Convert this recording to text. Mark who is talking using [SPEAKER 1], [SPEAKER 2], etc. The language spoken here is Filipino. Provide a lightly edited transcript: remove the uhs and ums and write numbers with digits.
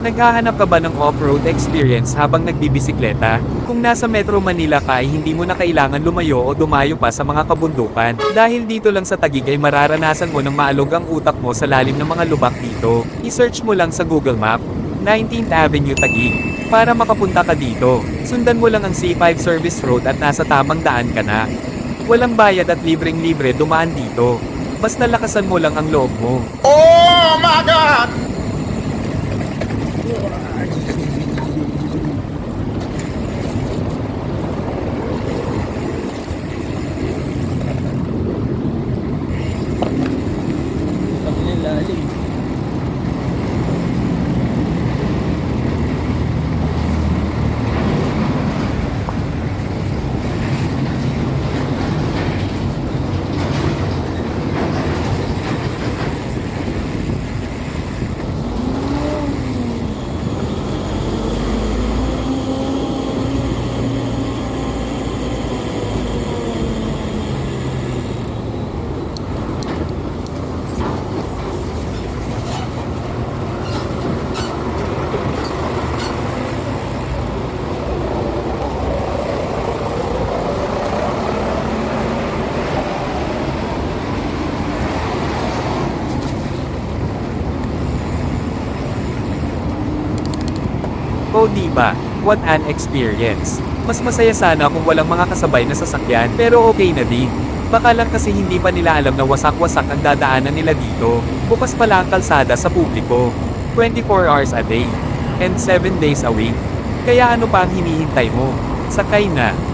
[SPEAKER 1] Naghahanap ka ba ng off-road experience habang nagbibisikleta? Kung nasa Metro Manila ka ay hindi mo na kailangan lumayo o dumayo pa sa mga kabundukan. Dahil dito lang sa Taguig ay mararanasan mo ng maalog ang utak mo sa lalim ng mga lubak dito. I-search mo lang sa Google Map, 19th Avenue Taguig. Para makapunta ka dito, sundan mo lang ang C5 Service Road at nasa tamang daan ka na. Walang bayad at libreng-libre dumaan dito. Basta lakasan mo lang ang loob mo.
[SPEAKER 2] Oh my God!
[SPEAKER 1] O diba, what an experience. Mas masaya sana kung walang mga kasabay na sasakyan, pero okay na din. Baka lang kasi hindi pa nila alam na wasak-wasak ang dadaanan nila dito. Bukas pala ang kalsada sa publiko. 24 hours a day. And 7 days a week. Kaya ano pa ang hinihintay mo? Sakay na.